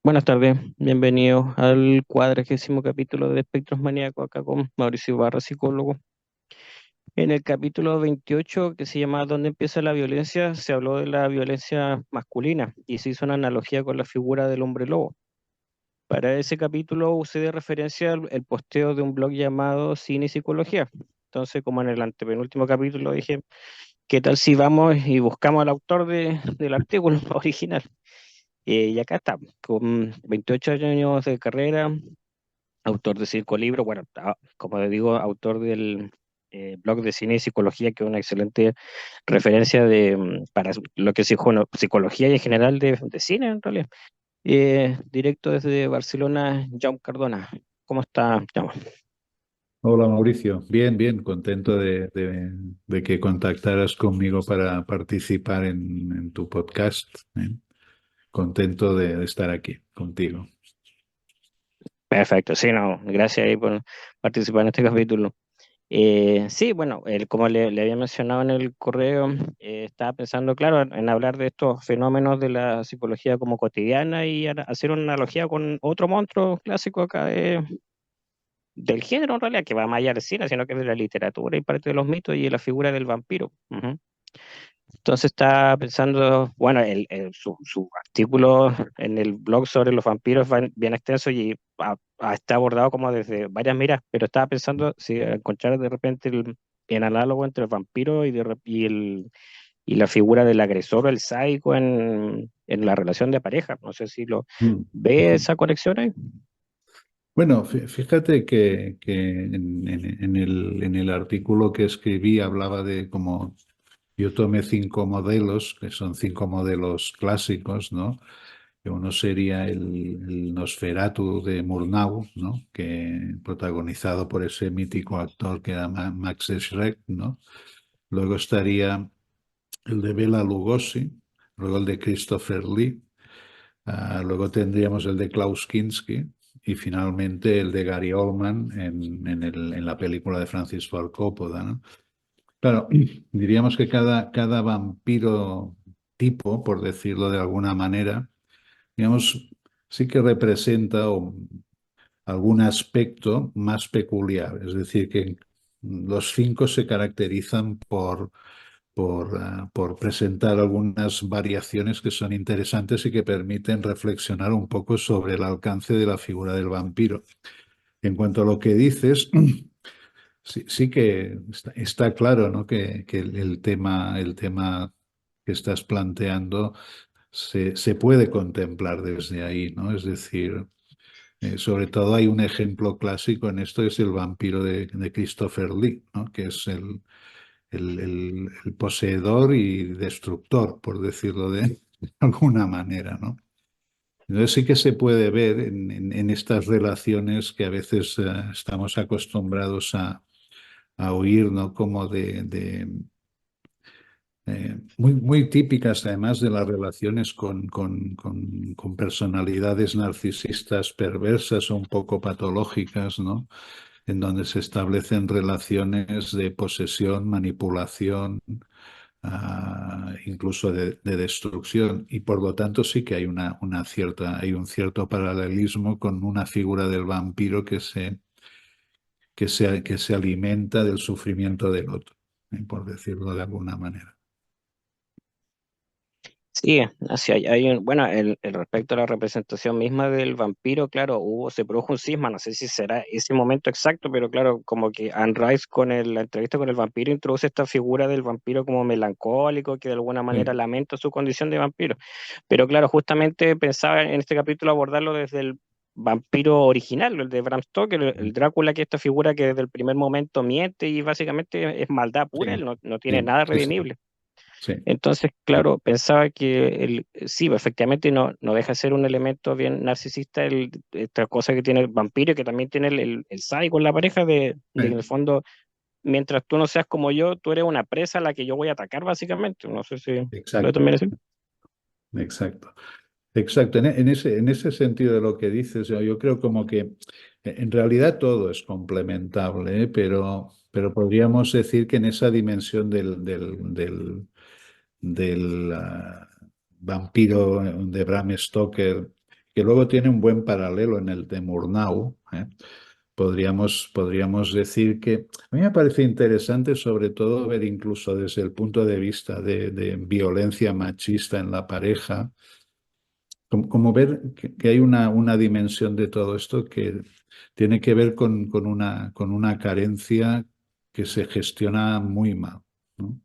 Buenas tardes, bienvenidos al 40º capítulo de Espectros Maníacos, acá con Mauricio Barra, psicólogo. En el capítulo 28, que se llama ¿Dónde empieza la violencia?, se habló de la violencia masculina y se hizo una analogía con la figura del hombre lobo. Para ese capítulo usé de referencia el posteo de un blog llamado Cine y Psicología. Entonces, como en el antepenúltimo capítulo dije, ¿qué tal si vamos y buscamos al autor del artículo original? Y acá está, con 28 años de carrera, autor de cinco libros, bueno, como le digo, autor del blog de cine y psicología, que es una excelente referencia para lo que es psicología y en general de cine, en realidad. Directo desde Barcelona, Jaume Cardona. ¿Cómo está, Jaume? Hola Mauricio, bien, bien, contento de que contactaras conmigo para participar en tu podcast. ¿Eh? Contento de estar aquí contigo. Perfecto, sí, no, gracias ahí por participar en este capítulo. Sí, bueno, como le había mencionado en el correo, estaba pensando, claro, en hablar de estos fenómenos de la psicología como cotidiana y hacer una analogía con otro monstruo clásico acá del género, en realidad, que va más allá del cine, sino que es de la literatura y parte de los mitos y de la figura del vampiro. Ujú. Entonces estaba pensando, bueno, su artículo en el blog sobre los vampiros va bien extenso y está abordado como desde varias miras, pero estaba pensando si encontrar de repente el análogo entre el vampiro y la figura del agresor o el sádico en la relación de pareja. No sé si lo Mm. ve esa conexión ahí. Bueno, fíjate que en el artículo que escribí hablaba de como yo tomé cinco modelos, que son cinco modelos clásicos, ¿no? Que uno sería el Nosferatu de Murnau, ¿no? Que protagonizado por ese mítico actor que era Max Schreck, ¿no? Luego estaría el de Bela Lugosi, luego el de Christopher Lee, luego tendríamos el de Klaus Kinski y finalmente el de Gary Oldman en la película de Francis Ford Coppola, ¿no? Claro, diríamos que cada vampiro tipo, por decirlo de alguna manera, digamos, sí que representa algún aspecto más peculiar. Es decir, que los cinco se caracterizan por presentar algunas variaciones que son interesantes y que permiten reflexionar un poco sobre el alcance de la figura del vampiro. En cuanto a lo que dices, sí que está claro, ¿no? Que el tema que estás planteando se puede contemplar desde ahí, ¿no? Es decir, sobre todo hay un ejemplo clásico en esto, es el vampiro de Christopher Lee, ¿no? Que es el poseedor y destructor, por decirlo de alguna manera, ¿no? Entonces sí que se puede ver en estas relaciones que a veces estamos acostumbrados a oír, ¿no? Como muy típicas además de las relaciones con personalidades narcisistas perversas o un poco patológicas, ¿no? En donde se establecen relaciones de posesión, manipulación, incluso de destrucción. Y por lo tanto sí que hay hay un cierto paralelismo con una figura del vampiro que se alimenta del sufrimiento del otro, por decirlo de alguna manera. Sí, así bueno, el respecto a la representación misma del vampiro, claro, se produjo un cisma, no sé si será ese momento exacto, pero claro, como que Anne Rice la entrevista con el vampiro introduce esta figura del vampiro como melancólico, que de alguna manera Sí, lamenta su condición de vampiro. Pero claro, justamente pensaba en este capítulo abordarlo desde el vampiro original, el de Bram Stoker, el Drácula, que es esta figura que desde el primer momento miente y básicamente es maldad pura, sí, él no tiene sí, nada sí, sí, redimible. sí, Entonces, claro, pensaba que sí, pues, efectivamente no deja de ser un elemento bien narcisista esta cosa que tiene el vampiro y que también tiene el sádico en la pareja de que en el sí, fondo, mientras tú no seas como yo, tú eres una presa a la que yo voy a atacar básicamente. No sé si lo exacto, también así. exacto. Exacto, en ese sentido de lo que dices, yo creo como que en realidad todo es complementable, ¿eh? Pero podríamos decir que en esa dimensión del vampiro de Bram Stoker, que luego tiene un buen paralelo en el de Murnau. Podríamos decir que a mí me parece interesante sobre todo ver incluso desde el punto de vista de violencia machista en la pareja, como ver que hay una dimensión de todo esto que tiene que ver con una carencia que se gestiona muy mal, ¿no?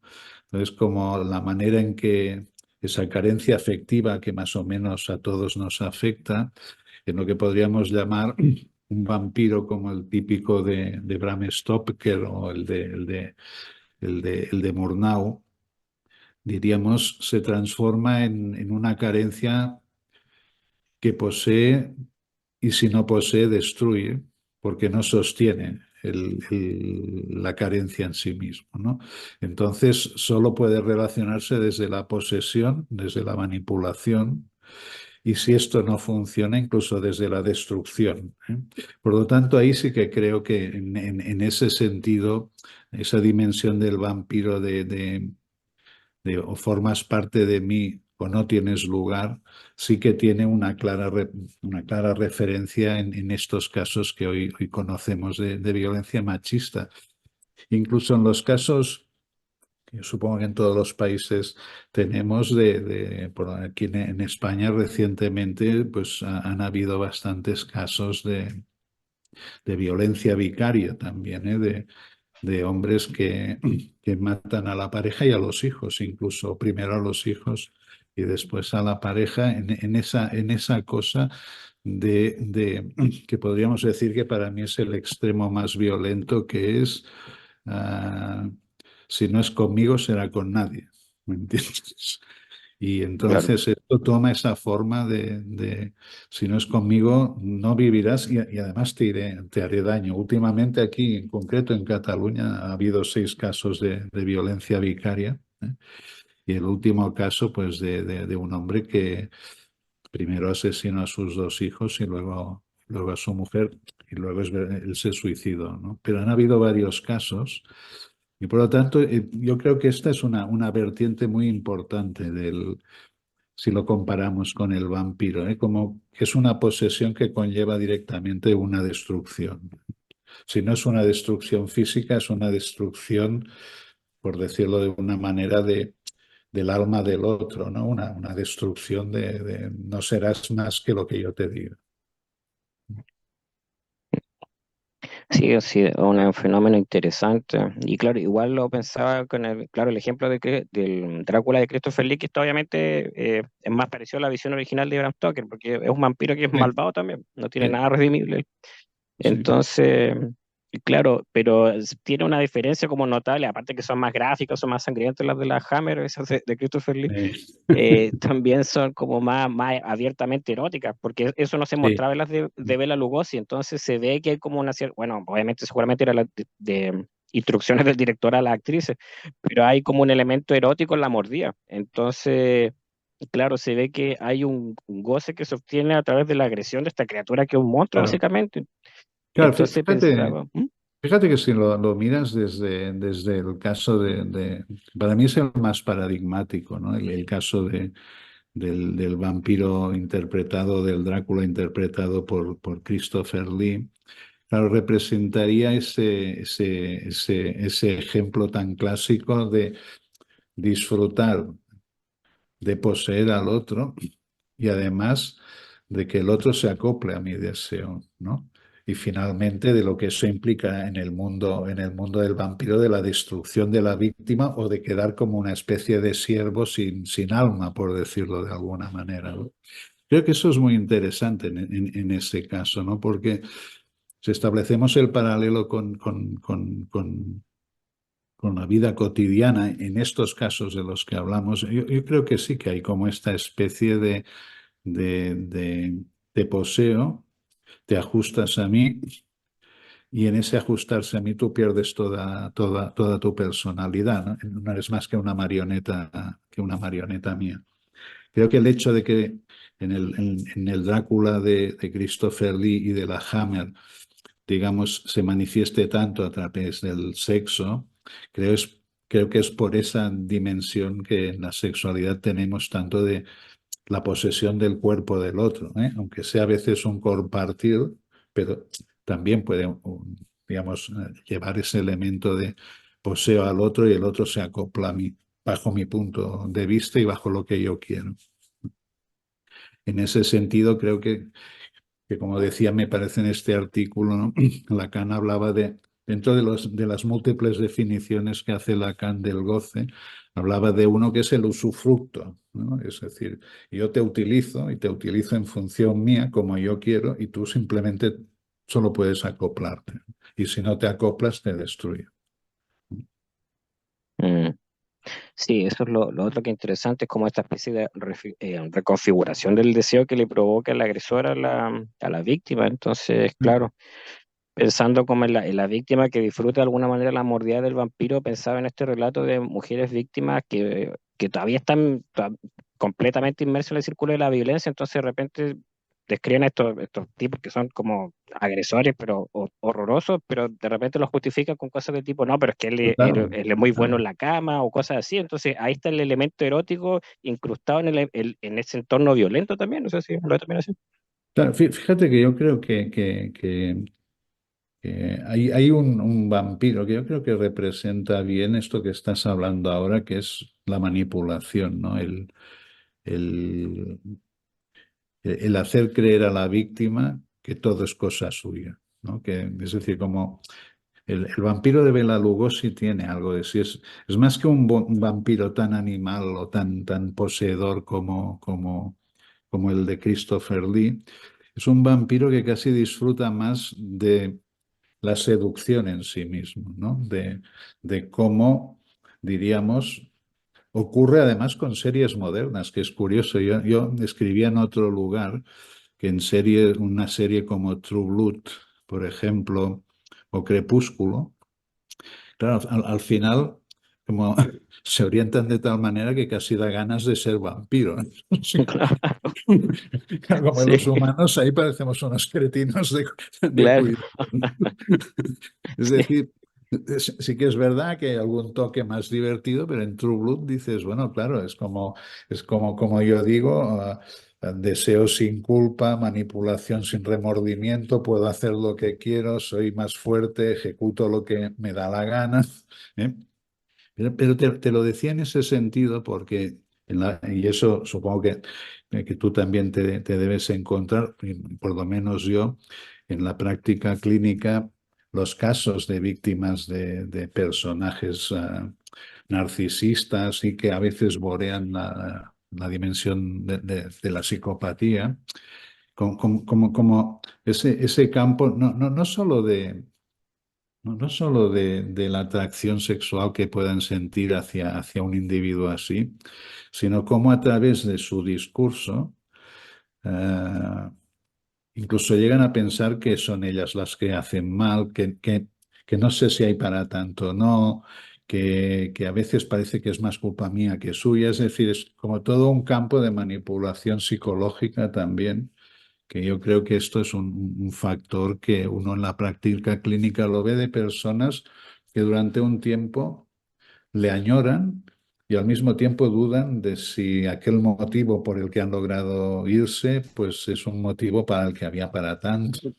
Entonces, como la manera en que esa carencia afectiva que más o menos a todos nos afecta, en lo que podríamos llamar un vampiro como el típico de Bram Stoker o el de Murnau, diríamos, se transforma en una carencia que posee y si no posee, destruye, porque no sostiene la carencia en sí mismo, ¿no? Entonces, solo puede relacionarse desde la posesión, desde la manipulación, y si esto no funciona, incluso desde la destrucción, ¿eh? Por lo tanto, ahí sí que creo que en ese sentido, esa dimensión del vampiro de o formas parte de mí o no tienes lugar, sí que tiene una clara referencia en estos casos que hoy conocemos de violencia machista. Incluso en los casos, que yo supongo que en todos los países tenemos, por aquí en España recientemente, pues han habido bastantes casos de violencia vicaria también, ¿eh? De hombres que matan a la pareja y a los hijos, incluso primero a los hijos y después a la pareja, en esa cosa que podríamos decir que para mí es el extremo más violento, que es, ah, si no es conmigo, será con nadie. ¿Me entiendes? Y Claro, entonces esto toma esa forma si no es conmigo, no vivirás y además te haré daño. Últimamente aquí, en concreto en Cataluña, ha habido 6 casos de violencia vicaria, ¿eh? Y el último caso, pues, de un hombre que primero asesinó a sus 2 hijos y luego a su mujer y luego él se suicidó, ¿no? Pero han habido varios casos y por lo tanto yo creo que esta es una vertiente muy importante si lo comparamos con el vampiro, ¿eh? Como que es una posesión que conlleva directamente una destrucción. Si no es una destrucción física, es una destrucción, por decirlo de una manera, del alma del otro, ¿no? Una destrucción de no serás más que lo que yo te diga. sí, sí, es un fenómeno interesante. Y claro, igual lo pensaba con claro, el ejemplo del Drácula de Christopher Lee, que esto obviamente es más parecido a la visión original de Bram Stoker, porque es un vampiro que es Sí, malvado también, no tiene sí, nada redimible. sí, Entonces, claro, pero tiene una diferencia como notable, aparte que son más gráficas, son más sangrientas las de la Hammer, esas de Christopher Lee, también son como más abiertamente eróticas, porque eso no se sí, mostraba en las de Bela Lugosi, entonces se ve que hay como una cierta, bueno, obviamente seguramente era de instrucciones del director a las actrices, pero hay como un elemento erótico en la mordida, entonces... Claro, se ve que hay un goce que se obtiene a través de la agresión de esta criatura que es un monstruo, claro. básicamente. Claro, Entonces fíjate, pensaba, fíjate que si lo miras desde el caso para mí es el más paradigmático, ¿no? El caso del vampiro interpretado, del Drácula interpretado por Christopher Lee. Claro, representaría ese ejemplo tan clásico de disfrutar de poseer al otro y además de que el otro se acople a mi deseo, ¿no? Y finalmente de lo que eso implica en el mundo del vampiro, de la destrucción de la víctima o de quedar como una especie de siervo sin alma, por decirlo de alguna manera, ¿no? Creo que eso es muy interesante en ese caso, ¿no? Porque si establecemos el paralelo con la vida cotidiana, en estos casos de los que hablamos, yo creo que sí que hay como esta especie de poseo, te ajustas a mí y en ese ajustarse a mí tú pierdes toda tu personalidad, ¿no? No eres más que una marioneta mía. Creo que el hecho de que en el Drácula de Christopher Lee y de la Hammer, digamos, se manifieste tanto a través del sexo, creo, creo que es por esa dimensión que en la sexualidad tenemos tanto de la posesión del cuerpo del otro, ¿eh? Aunque sea a veces un compartir, pero también puede, digamos, llevar ese elemento de poseo al otro y el otro se acopla a mí, bajo mi punto de vista y bajo lo que yo quiero. En ese sentido, creo que como decía, me parece en este artículo, ¿no? Lacan hablaba de, dentro de las múltiples definiciones que hace Lacan del goce, hablaba de uno que es el usufructo, ¿no? Es decir, yo te utilizo y te utilizo en función mía como yo quiero y tú simplemente solo puedes acoplarte. Y si no te acoplas, te destruyo. Mm. Sí, eso es lo otro que es interesante, es como esta especie de reconfiguración del deseo que le provoca el agresor a la víctima. Entonces, claro, pensando como en la víctima que disfruta de alguna manera la mordida del vampiro, pensaba en este relato de mujeres víctimas que todavía están completamente inmersas en el círculo de la violencia, entonces de repente describen estos tipos que son como agresores, pero horrorosos, pero de repente los justifican con cosas de tipo, no, pero es que Total, él es muy bueno en total. la cama o cosas así, entonces ahí está el elemento erótico incrustado en ese entorno violento también, no sé si lo ve también así. Claro, fíjate que yo creo que hay un vampiro que yo creo que representa bien esto que estás hablando ahora, que es la manipulación, ¿no? El, el hacer creer a la víctima que todo es cosa suya, ¿no? Que, es decir, como el vampiro de Bela Lugosi tiene algo de sí, es más que un vampiro tan animal o tan poseedor como el de Christopher Lee, es un vampiro que casi disfruta más de la seducción en sí mismo, ¿no? De cómo, diríamos, ocurre además con series modernas, que es curioso. Yo escribía en otro lugar que en una serie como True Blood, por ejemplo, o Crepúsculo, claro, al final como se orientan de tal manera que casi da ganas de ser vampiro. Claro, como Sí, los humanos, ahí parecemos unos cretinos de claro. cuidado. Es Sí. decir, sí que es verdad que hay algún toque más divertido, pero en True Blood dices, bueno, claro, como yo digo, deseo sin culpa, manipulación sin remordimiento, puedo hacer lo que quiero, soy más fuerte, ejecuto lo que me da la gana. ¿Eh? Pero te lo decía en ese sentido porque, y eso supongo que tú también te debes encontrar, y por lo menos yo, en la práctica clínica, los casos de víctimas de personajes narcisistas y que a veces borean la dimensión de la psicopatía, como ese campo, no solo no solo de la atracción sexual que puedan sentir hacia un individuo así, sino cómo a través de su discurso eh, incluso llegan a pensar que son ellas las que hacen mal, que no sé si hay para tanto, no, que a veces parece que es más culpa mía que suya, es decir, es como todo un campo de manipulación psicológica también que yo creo que esto es un factor que uno en la práctica clínica lo ve de personas que durante un tiempo le añoran y al mismo tiempo dudan de si aquel motivo por el que han logrado irse, pues es un motivo para el que había para tanto,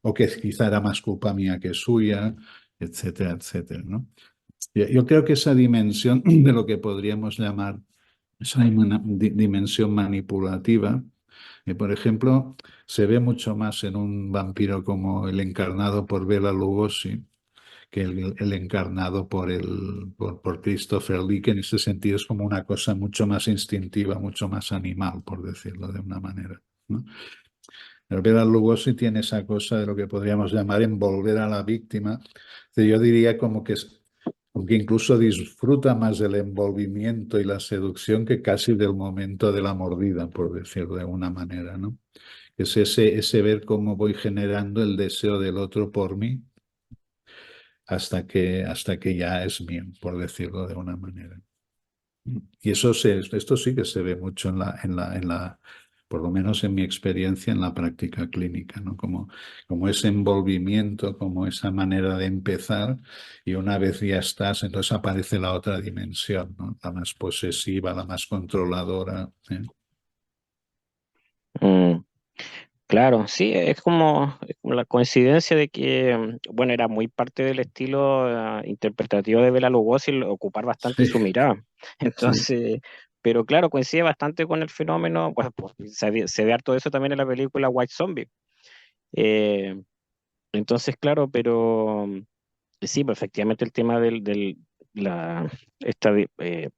o que quizá era más culpa mía que suya, etcétera, etcétera, ¿no? Yo creo que esa dimensión de lo que podríamos llamar esa dimensión manipulativa, por ejemplo, se ve mucho más en un vampiro como el encarnado por Bela Lugosi que el encarnado por Christopher Lee, que en ese sentido es como una cosa mucho más instintiva, mucho más animal, por decirlo de una manera, ¿no? El Bela Lugosi tiene esa cosa de lo que podríamos llamar envolver a la víctima. Yo diría como que incluso disfruta más del envolvimiento y la seducción que casi del momento de la mordida, por decirlo de alguna manera, ¿no? Es ese ver cómo voy generando el deseo del otro por mí hasta que ya es mío, por decirlo de una manera. Y esto sí que se ve mucho por lo menos en mi experiencia en la práctica clínica, ¿no? Como ese envolvimiento, como esa manera de empezar, y una vez ya estás, entonces aparece la otra dimensión, ¿no? La más posesiva, la más controladora, ¿eh? Claro, sí, es como la coincidencia de que, bueno, era muy parte del estilo interpretativo de Bela Lugosi el ocupar bastante Sí, su mirada. sí. Entonces, pero claro, coincide bastante con el fenómeno, pues, se ve harto de eso también en la película White Zombie. Eh, entonces, claro, pero sí, pues efectivamente el tema esta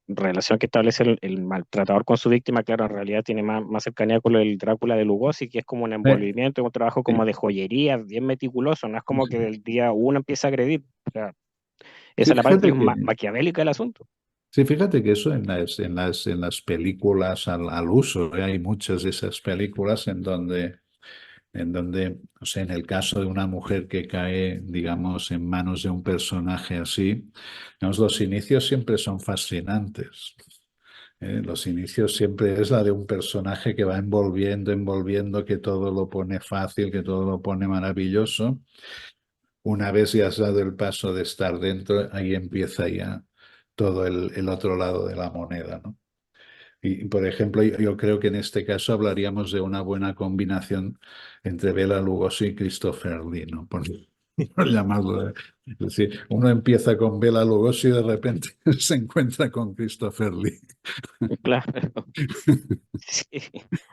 relación que establece el maltratador con su víctima, claro, en realidad tiene más cercanía con el Drácula de Lugosi, que es como un envolvimiento, un trabajo como Sí, de joyería, bien meticuloso, no es como que sí. del día uno empieza a agredir. O sea, esa Sí, es la parte, fíjate digamos, que, maquiavélica del asunto. sí, fíjate que eso en las películas al uso, hay muchas de esas películas en donde, o sea, en el caso de una mujer que cae, digamos, en manos de un personaje así, digamos, los inicios siempre son fascinantes. Los inicios siempre es la de un personaje que va envolviendo, envolviendo, que todo lo pone fácil, que todo lo pone maravilloso. Una vez ya has dado el paso de estar dentro, ahí empieza ya todo el otro lado de la moneda, ¿no? Y, por ejemplo, yo creo que en este caso hablaríamos de una buena combinación entre Bela Lugosi y Christopher Lee, ¿no? Por llamarlo. Es decir, uno empieza con Bela Lugosi y de repente se encuentra con Christopher Lee. Claro. Sí.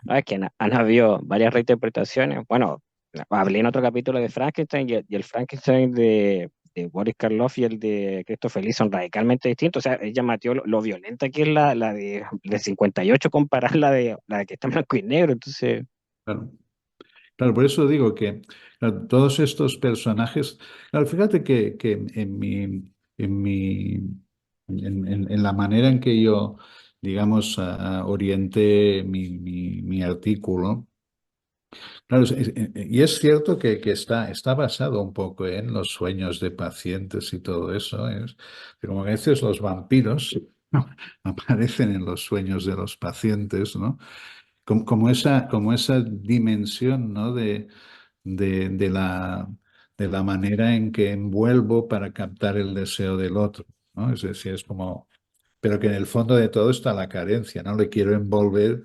Ah, es que han habido varias reinterpretaciones. Bueno, hablé en otro capítulo de Frankenstein y el Frankenstein de Boris Karloff y el de Christopher Lee son radicalmente distintos. O sea, es llamativo lo violenta que es la de 58 comparar la que está en blanco y negro. Entonces, Claro. Claro, por eso digo que claro, todos estos personajes, claro, fíjate que en la manera en que yo, digamos, orienté mi artículo, claro, y es cierto que está basado un poco en los sueños de pacientes y todo eso, que como a veces los vampiros aparecen en los sueños de los pacientes, ¿no? Como esa dimensión, ¿no? De la manera en que envuelvo para captar el deseo del otro, ¿no? Es decir, es como, pero que en el fondo de todo está la carencia, ¿no? Le quiero envolver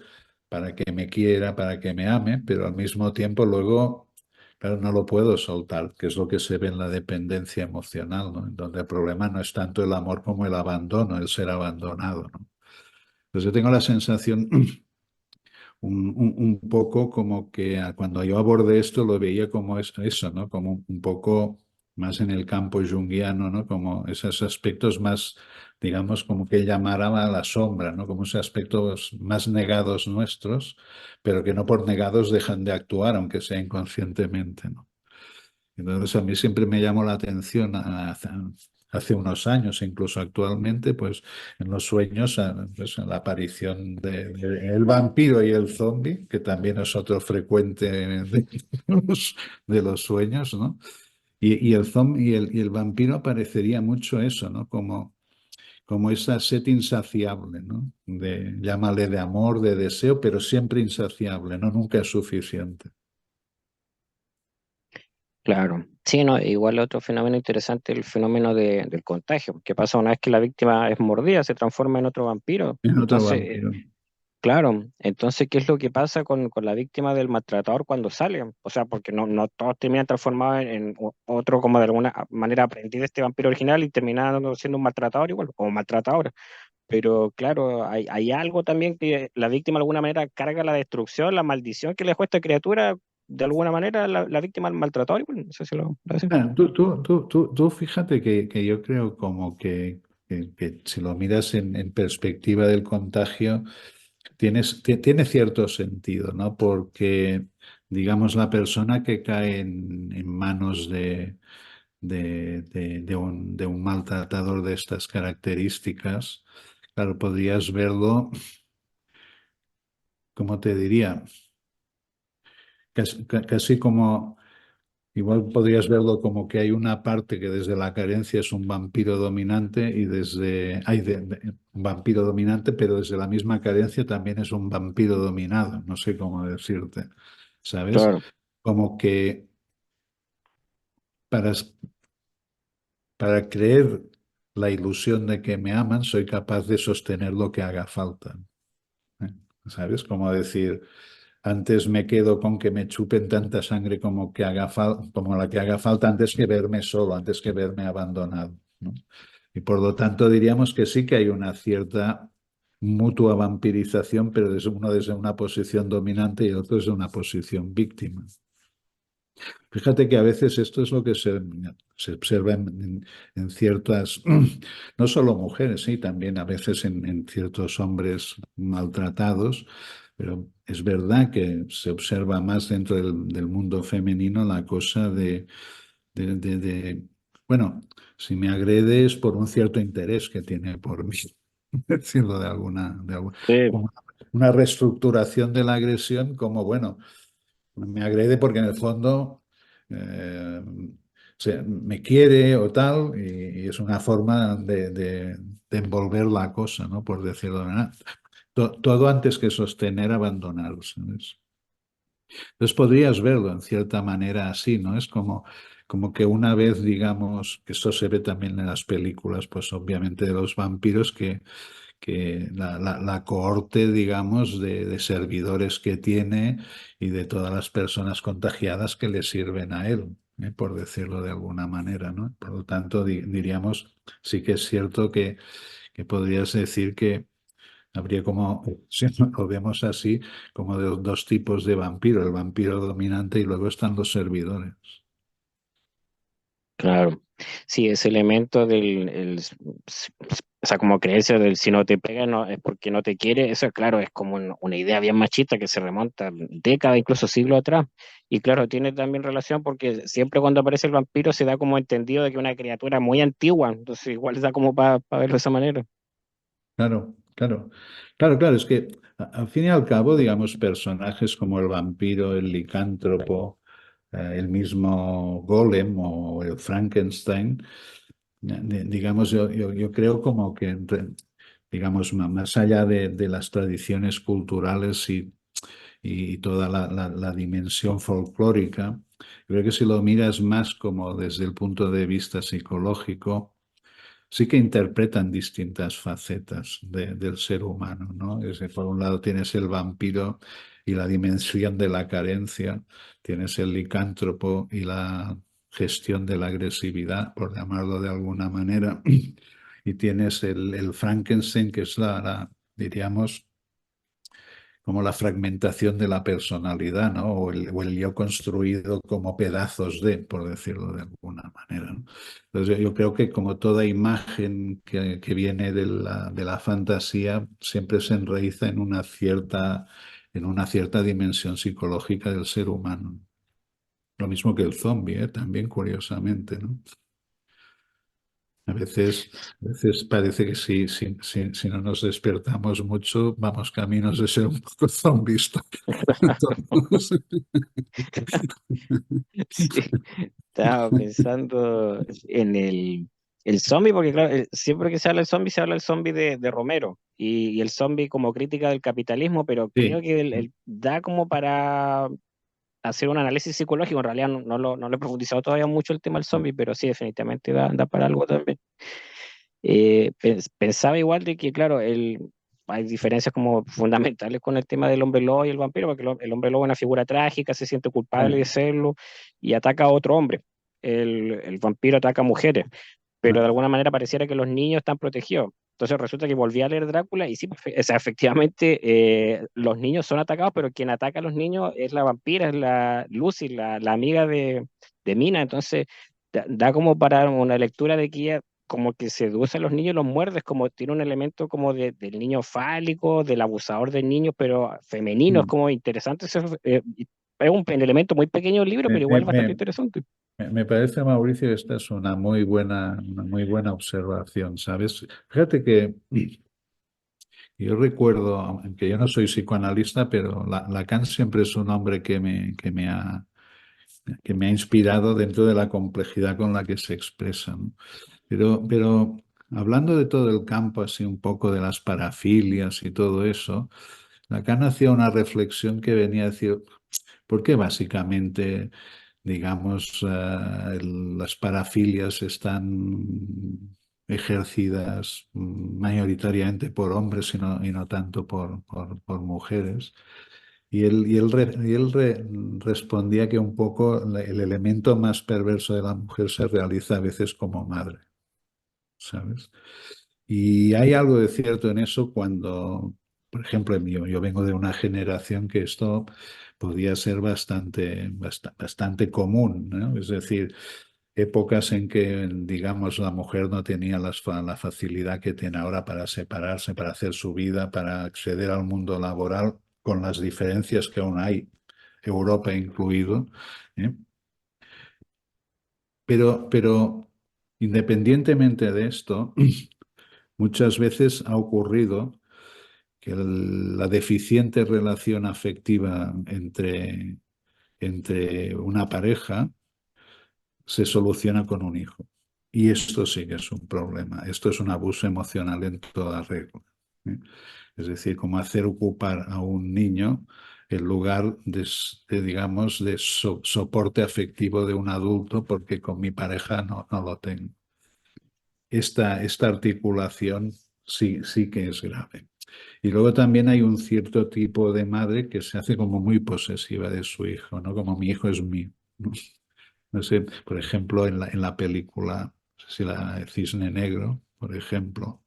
para que me quiera, para que me ame, pero al mismo tiempo luego, claro, no lo puedo soltar, que es lo que se ve en la dependencia emocional, ¿no? En donde el problema no es tanto el amor como el abandono, el ser abandonado, ¿no? Entonces yo tengo la sensación un poco como que cuando yo abordé esto lo veía como eso, ¿no? Como un poco más en el campo junguiano, ¿no? Como esos aspectos más, digamos, como que llamara a la sombra, ¿no? Como esos aspectos más negados nuestros, pero que no por negados dejan de actuar, aunque sea inconscientemente, ¿no? Entonces a mí siempre me llamó la atención hace unos años, incluso actualmente, pues en los sueños, pues, en la aparición el vampiro y el zombie, que también es otro frecuente de los sueños, ¿no? Y el zombie y el vampiro aparecería mucho eso, ¿no? Como esa sed insaciable, ¿no? Llámale de amor, de deseo, pero siempre insaciable, ¿no? Nunca es suficiente. claro. Sí, no, igual otro fenómeno interesante, el fenómeno del contagio, que pasa una vez que la víctima es mordida, se transforma en otro vampiro. Es otro Entonces, vampiro. claro, entonces, ¿qué es lo que pasa con la víctima del maltratador cuando sale? O sea, porque no todos terminan transformados en otro, como de alguna manera aprendiz de este vampiro original y terminan siendo un maltratador igual, o maltratadora. Pero claro, hay algo también que la víctima de alguna manera carga la destrucción, la maldición que le dejó esta criatura, de alguna manera la víctima del maltratador, igual, no sé si lo hace. Tú fíjate que yo creo como que si lo miras en perspectiva del contagio, tiene cierto sentido, ¿no? Porque, digamos, la persona que cae en manos de un maltratador de estas características, claro, podrías verlo, como te diría, casi como. Igual podrías verlo como que hay una parte que desde la carencia es un vampiro dominante y hay un vampiro dominante, pero desde la misma carencia también es un vampiro dominado. No sé cómo decirte, ¿sabes? Claro, Como que para, para creer la ilusión de que me aman, soy capaz de sostener lo que haga falta. ¿Eh? ¿Sabes? Como decir. antes me quedo con que me chupen tanta sangre como, como la que haga falta antes que verme solo, antes que verme abandonado, ¿no? Y por lo tanto diríamos que sí que hay una cierta mutua vampirización, pero uno desde una posición dominante y el otro desde una posición víctima. Fíjate que a veces esto es lo que se observa en ciertas, no solo mujeres, sí, también a veces en ciertos hombres maltratados, pero es verdad que se observa más dentro del mundo femenino la cosa de, bueno, si me agrede es por un cierto interés que tiene por mí, decirlo Sí, como una reestructuración de la agresión como, bueno, me agrede porque en el fondo eh, me quiere o tal, y es una forma de envolver la cosa, ¿no? Por decirlo de manera. Todo antes que sostener, abandonar, ¿sabes? Entonces podrías verlo en cierta manera así, ¿no? Es como que una vez, digamos, que esto se ve también en las películas, pues obviamente de los vampiros, que la cohorte, digamos, de servidores que tiene y de todas las personas contagiadas que le sirven a él, por decirlo de alguna manera, ¿no? Por lo tanto, diríamos, sí que es cierto que podrías decir que habría como, si lo vemos así, como de dos tipos de vampiro, el vampiro dominante y luego están los servidores. claro. Sí, ese elemento o sea, como creencia del si no te pega no, es porque no te quiere, eso claro, es como una idea bien machista que se remonta décadas, incluso siglos atrás. Y claro, tiene también relación porque siempre cuando aparece el vampiro se da como entendido de que es una criatura muy antigua, entonces igual da como para verlo de esa manera. Claro, claro, claro, es que al fin y al cabo, digamos, personajes como el vampiro, el licántropo, el mismo Golem o el Frankenstein, digamos, yo creo como que, digamos, más allá de las tradiciones culturales y toda la dimensión folclórica, creo que si lo miras más como desde el punto de vista psicológico, sí que interpretan distintas facetas del ser humano, ¿no? Es que por un lado tienes el vampiro y la dimensión de la carencia, tienes el licántropo y la gestión de la agresividad, por llamarlo de alguna manera, y tienes el Frankenstein, que es diríamos, como la fragmentación de la personalidad, ¿no? O el yo construido como pedazos por decirlo de alguna manera, ¿no? Entonces yo creo que como toda imagen que viene de la fantasía, siempre se enraiza en una cierta dimensión psicológica del ser humano. Lo mismo que el zombie, ¿eh? También curiosamente, ¿no? A veces parece que si no nos despertamos mucho, vamos caminos de ser un poco zombies. Todos. Sí, estaba pensando en el zombie, porque claro, siempre que se habla del zombie, se habla del zombie de Romero y el zombie como crítica del capitalismo, pero creo Sí, que él da como para hacer un análisis psicológico. En realidad no lo he profundizado todavía mucho el tema del zombie, pero sí, definitivamente da para algo también. Pensaba igual de que, claro, hay diferencias como fundamentales con el tema del hombre lobo y el vampiro, porque el hombre lobo es una figura trágica, se siente culpable de serlo y ataca a otro hombre. El vampiro ataca a mujeres, pero de alguna manera pareciera que los niños están protegidos. Entonces resulta que volví a leer Drácula y sí, o sea, efectivamente los niños son atacados, pero quien ataca a los niños es la vampira, es la Lucy, la amiga de Mina. Entonces da como para una lectura de que ella como que seduce a los niños y los muerde, es como tiene un elemento como del niño fálico, del abusador de niños, pero femenino, es como interesante. Es un elemento muy pequeño del libro, me, pero igual me- es bastante me- interesante. me parece, Mauricio, que esta es una muy buena observación, ¿sabes? Fíjate que yo recuerdo, aunque yo no soy psicoanalista, pero Lacan siempre es un hombre que me ha inspirado dentro de la complejidad con la que se expresa, ¿no? Pero hablando de todo el campo, así un poco de las parafilias y todo eso, Lacan hacía una reflexión que venía a decir, ¿por qué básicamente, digamos, las parafilias están ejercidas mayoritariamente por hombres y no tanto por mujeres? respondía que un poco el elemento más perverso de la mujer se realiza a veces como madre, ¿sabes? Y hay algo de cierto en eso cuando, por ejemplo, yo vengo de una generación que esto podía ser bastante común, ¿no? Es decir, épocas en que, digamos, la mujer no tenía la facilidad que tiene ahora para separarse, para hacer su vida, para acceder al mundo laboral, con las diferencias que aún hay, Europa incluido, ¿eh? Pero independientemente de esto, muchas veces ha ocurrido que la deficiente relación afectiva entre una pareja se soluciona con un hijo. Y esto sí que es un problema. Esto es un abuso emocional en toda regla, ¿eh? Es decir, como hacer ocupar a un niño el lugar digamos, de soporte afectivo de un adulto porque con mi pareja no lo tengo. Esta articulación sí que es grave. Y luego también hay un cierto tipo de madre que se hace como muy posesiva de su hijo, ¿no? Como mi hijo es mío, ¿no? No sé, por ejemplo, en la película, no sé si la Cisne Negro, por ejemplo,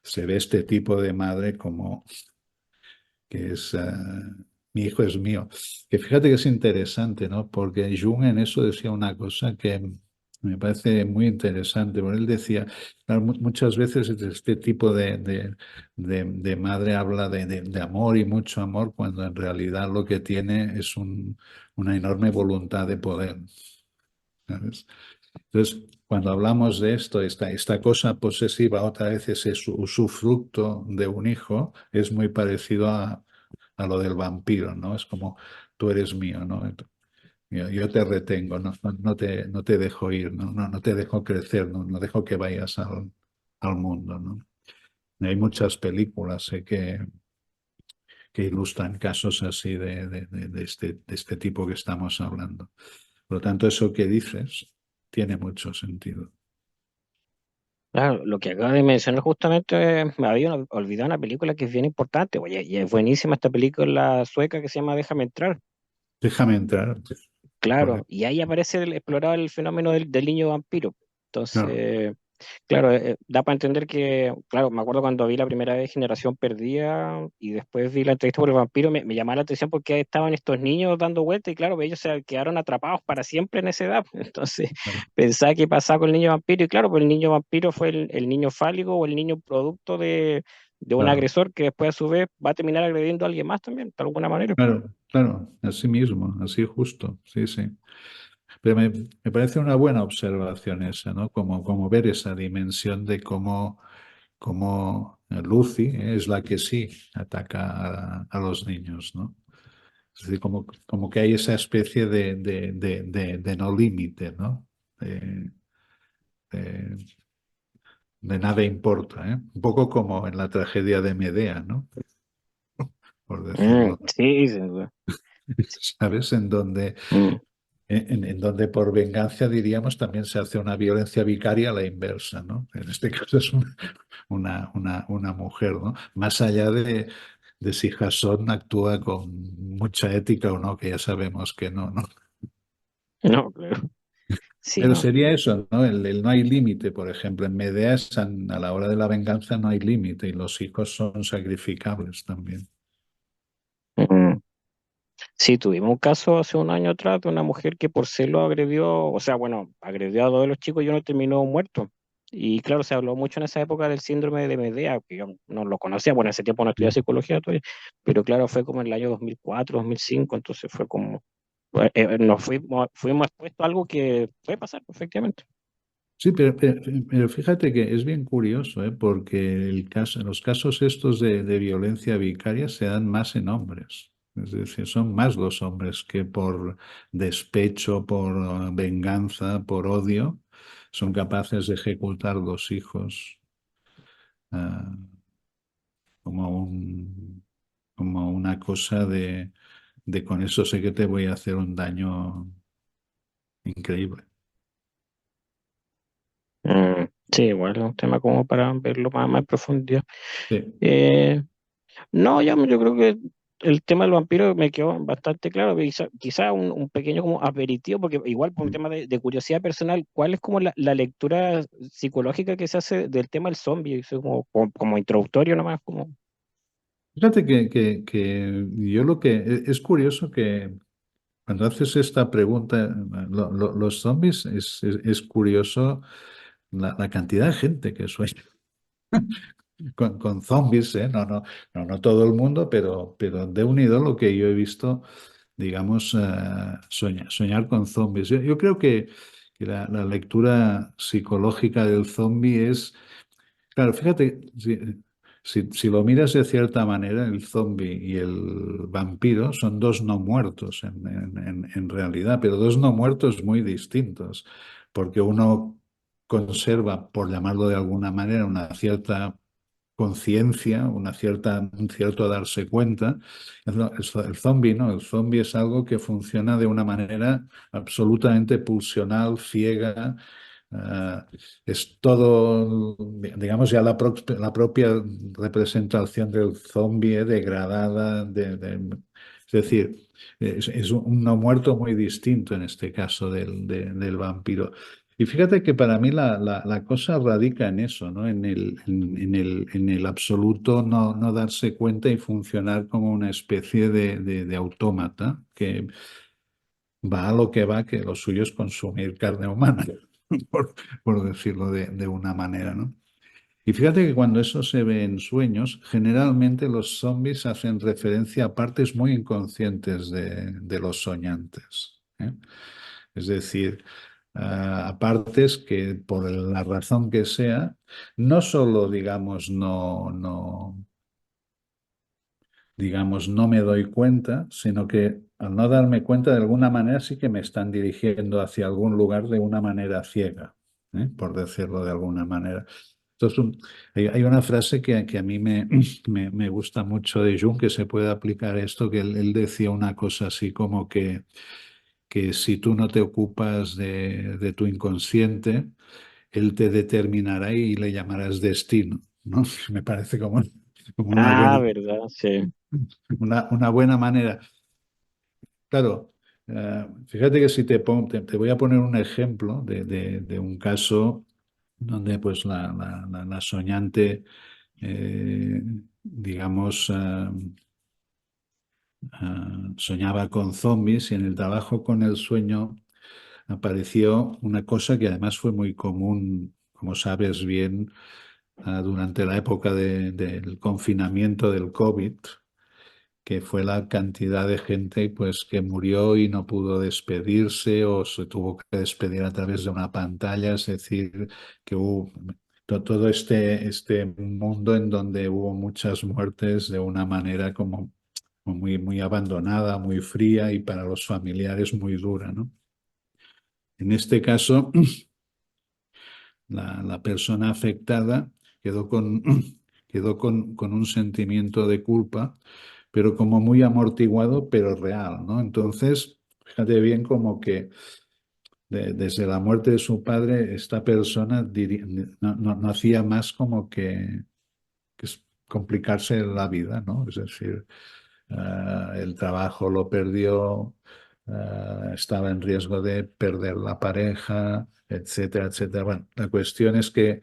se ve este tipo de madre como que es, mi hijo es mío. Que fíjate que es interesante, ¿no? Porque Jung en eso decía una cosa que me parece muy interesante, porque él decía, claro, muchas veces este tipo de madre habla de amor y mucho amor, cuando en realidad lo que tiene es una enorme voluntad de poder, ¿sabes? Entonces, cuando hablamos de esto, esta cosa posesiva, otra vez ese usufructo de un hijo, es muy parecido a lo del vampiro, ¿no? Es como tú eres mío, ¿no? Yo te retengo, no te dejo ir, no te dejo crecer, no dejo que vayas al mundo, ¿no? Y hay muchas películas que ilustran casos así de este tipo que estamos hablando. Por lo tanto, eso que dices tiene mucho sentido. Claro, lo que acaba de mencionar justamente, me había olvidado una película que es bien importante, oye, y es buenísima esta película sueca que se llama Déjame entrar. Déjame entrar. Claro, Correcto. y ahí aparece explorado el fenómeno del niño vampiro. Claro, Entonces, claro, da para entender que, claro, me acuerdo cuando vi la primera vez Generación Perdida y después vi la entrevista por el vampiro, me llamaba la atención porque estaban estos niños dando vueltas y claro, ellos se quedaron atrapados para siempre en esa edad. Entonces, claro, pensaba que pasaba con el niño vampiro y claro, pues el niño vampiro fue el niño fálico o el niño producto de un claro, agresor que después a su vez va a terminar agrediendo a alguien más también, de alguna manera. claro, claro, así mismo, así justo, sí, sí. Pero me parece una buena observación esa, ¿no? Como ver esa dimensión de cómo Lucy es la que sí ataca a los niños, ¿no? Es decir, como que hay esa especie de no límite, ¿no? De, de- de nada importa, ¿eh? Un poco como en la tragedia de Medea, ¿no? Por decirlo, Sí, sin duda. ¿sabes? Mm. En donde por venganza, diríamos, también se hace una violencia vicaria a la inversa, ¿no? En este caso es una mujer, ¿no? Más allá de si Jason actúa con mucha ética o no, que ya sabemos que no, ¿no? No, claro. Sí, Pero no. sería eso, ¿no? El no hay límite, por ejemplo. En Medea, a la hora de la venganza no hay límite y los hijos son sacrificables también. Mm. Sí, tuvimos un caso hace un año atrás de una mujer que por celo agredió, o sea, bueno, agredió a dos de los chicos y uno terminó muerto. Y claro, se habló mucho en esa época del síndrome de Medea, que yo no lo conocía, bueno, en ese tiempo no estudiaba Sí. psicología todavía, pero claro, fue como en el año 2004, 2005, entonces fue como, nos fuimos expuestos a algo que puede pasar, efectivamente. Sí, pero fíjate que es bien curioso, ¿eh? Porque los casos estos de violencia vicaria se dan más en hombres. Es decir, son más los hombres que por despecho, por venganza, por odio, son capaces de ejecutar los hijos ah, como como una cosa de con eso sé que te voy a hacer un daño increíble. Sí, igual es un tema como para verlo más en profundidad. Sí. Eh, no, ya yo creo que el tema del vampiro me quedó bastante claro, quizá un pequeño como aperitivo, porque igual por un tema de curiosidad personal, ¿cuál es como la lectura psicológica que se hace del tema del zombie? Eso como introductorio nomás, como... Fíjate que yo lo que es curioso que cuando haces esta pregunta, los zombies, es curioso la cantidad de gente que sueña con zombies, ¿eh? No todo el mundo, pero de unido lo que yo he visto, digamos, soñar con zombies. Yo creo que la lectura psicológica del zombie es, claro, fíjate, si lo miras de cierta manera, el zombie y el vampiro son dos no muertos en realidad, pero dos no muertos muy distintos, porque uno conserva, por llamarlo de alguna manera, una cierta conciencia, un cierto darse cuenta. El zombie, ¿no? El zombie es algo que funciona de una manera absolutamente pulsional, ciega. eh, es todo, digamos, ya la propia representación del zombie degradada, es decir, es un no muerto muy distinto en este caso del vampiro. Y fíjate que para mí la cosa radica en eso, ¿no? En el absoluto no darse cuenta y funcionar como una especie de autómata que va a lo que va, que lo suyo es consumir carne humana, por decirlo de una manera, ¿no? Y fíjate que cuando eso se ve en sueños, generalmente los zombies hacen referencia a partes muy inconscientes de los soñantes, ¿eh? Es decir, a partes que por la razón que sea, no solo, digamos, no me doy cuenta, sino que al no darme cuenta, de alguna manera sí que me están dirigiendo hacia algún lugar de una manera ciega, por decirlo de alguna manera. Entonces, hay una frase que a mí me gusta mucho de Jung, que se puede aplicar a esto, que él decía una cosa así como que si tú no te ocupas de tu inconsciente, él te determinará y le llamarás destino, ¿no? Me parece como una Ah, buena, verdad, sí. una buena manera. Claro, fíjate que si te voy a poner un ejemplo de un caso donde pues la soñante, digamos, soñaba con zombies y en el trabajo con el sueño apareció una cosa que además fue muy común, como sabes bien, durante la época del confinamiento del COVID, que fue la cantidad de gente pues que murió y no pudo despedirse o se tuvo que despedir a través de una pantalla, es decir, que hubo todo este mundo en donde hubo muchas muertes de una manera como muy abandonada, muy fría y para los familiares muy dura, ¿no? En este caso, la persona afectada quedó con un sentimiento de culpa, pero como muy amortiguado, pero real, ¿no? Entonces, fíjate bien como que desde la muerte de su padre, esta persona no hacía más como que es complicarse la vida, ¿no? Es decir, el trabajo lo perdió, estaba en riesgo de perder la pareja, etcétera, etcétera. Bueno, la cuestión es que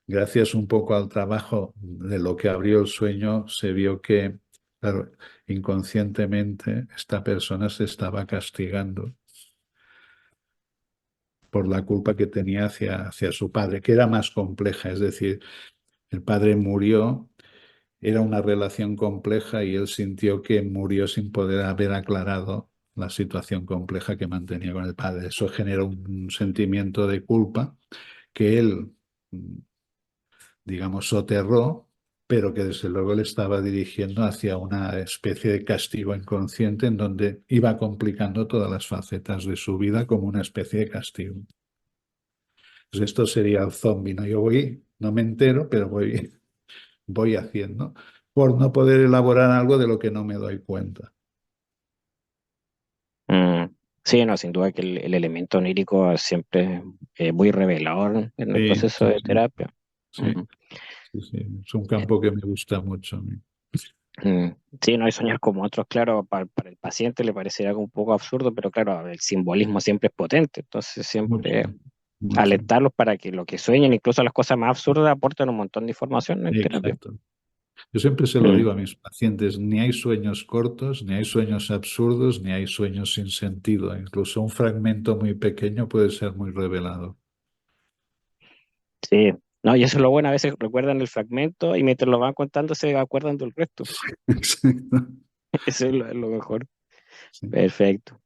gracias un poco al trabajo de lo que abrió el sueño, se vio que, claro, inconscientemente esta persona se estaba castigando por la culpa que tenía hacia su padre, que era más compleja, es decir, el padre murió. Era una relación compleja y él sintió que murió sin poder haber aclarado la situación compleja que mantenía con el padre. Eso generó un sentimiento de culpa que él, digamos, soterró, pero que desde luego le estaba dirigiendo hacia una especie de castigo inconsciente en donde iba complicando todas las facetas de su vida como una especie de castigo. Pues esto sería el zombie, ¿no? Yo no me entero, pero voy haciendo por no poder elaborar algo de lo que no me doy cuenta. Mm, sí, no, sin duda que el elemento onírico es siempre muy revelador en el Sí, proceso sí, de sí, terapia. sí, Mm. sí, sí. Es un campo que me gusta mucho a mí. Mm, sí, no hay soñar como otros, claro, para el paciente le parecería algo un poco absurdo, pero claro, el simbolismo siempre es potente, entonces Mucho, siempre mucho. alentarlos para que lo que sueñen, incluso las cosas más absurdas, aporten un montón de información en terapia. Exacto. Yo siempre se lo Mm, digo a mis pacientes, ni hay sueños cortos, ni hay sueños absurdos, ni hay sueños sin sentido. Incluso un fragmento muy pequeño puede ser muy revelador. sí, no, y eso es lo bueno, a veces recuerdan el fragmento y mientras lo van contando se acuerdan del resto. Exacto. Eso es lo mejor. Sí. Perfecto.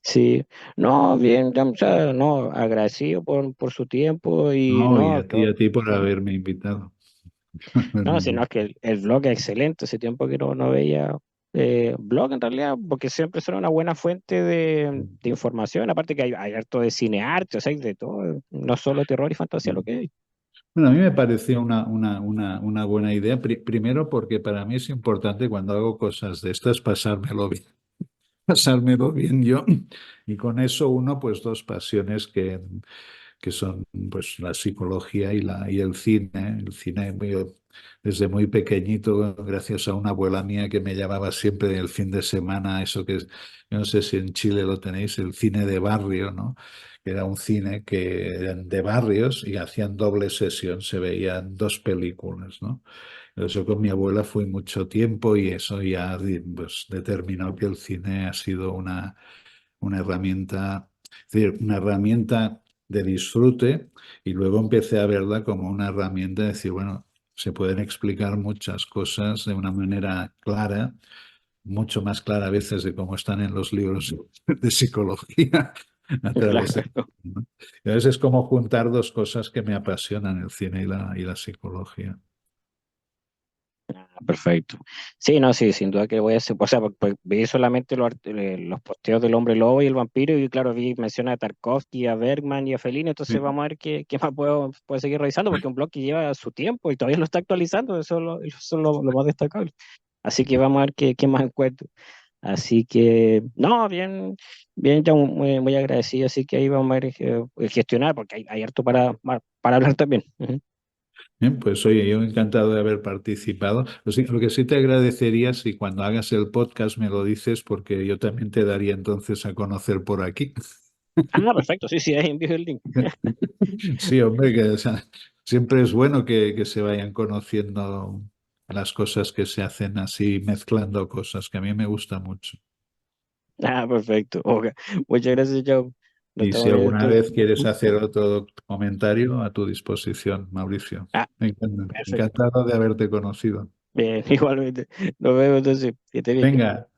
Sí, no, bien, ya, o sea, no, agradecido por su tiempo y No, y no, a ti por haberme invitado. no, Haberme sino es invitado. que el blog es excelente, hace tiempo que no veía blog en realidad, porque siempre son una buena fuente de información, aparte que hay harto de cinearte, o sea, hay de todo, no solo terror y fantasía lo que hay. Bueno, a mí me pareció una buena idea, primero porque para mí es importante cuando hago cosas de estas pasármelo bien, pasármelo bien yo. Y con eso uno, pues dos pasiones que son pues la psicología y el cine. El cine desde muy pequeñito, gracias a una abuela mía que me llamaba siempre el fin de semana, eso que es, yo no sé si en Chile lo tenéis, el cine de barrio, ¿no? Que era un cine que eran de barrios y hacían doble sesión, se veían dos películas, ¿no? Eso con mi abuela fue mucho tiempo y eso ya pues, determinó que el cine ha sido una herramienta, es decir, una herramienta de disfrute y luego empecé a verla como una herramienta de decir, bueno, se pueden explicar muchas cosas de una manera clara, mucho más clara a veces de cómo están en los libros de psicología a través de... Claro. ¿no? Y a veces es como juntar dos cosas que me apasionan, el cine y la psicología. Perfecto. Sí, no, sí, sin duda que voy a hacer, o sea, vi solamente los posteos del Hombre Lobo y el Vampiro y claro, vi menciona a Tarkovsky, a Bergman y a Fellini, entonces Sí. vamos a ver qué más puedo seguir revisando, porque es un blog que lleva su tiempo y todavía lo está actualizando, eso es lo más destacable. Así que vamos a ver qué más encuentro. Así que, no, bien, bien, ya muy, muy agradecido, así que ahí vamos a ver gestionar, porque hay harto para hablar también. Ujú. Bien, pues oye, yo encantado de haber participado. Lo que sí te agradecería si cuando hagas el podcast me lo dices, porque yo también te daría entonces a conocer por aquí. Ah, perfecto, sí, sí, ahí envío el link. Sí, hombre, que o sea, siempre es bueno que se vayan conociendo las cosas que se hacen así, mezclando cosas, que a mí me gusta mucho. Ah, perfecto. Ok. Muchas gracias, Joe. Nos Y estamos si viendo alguna vez entonces. quieres hacer otro comentario, a tu disposición, Mauricio. Ah, perfecto. Encantado de haberte conocido. Bien, igualmente. Nos vemos entonces. Que esté bien. Venga,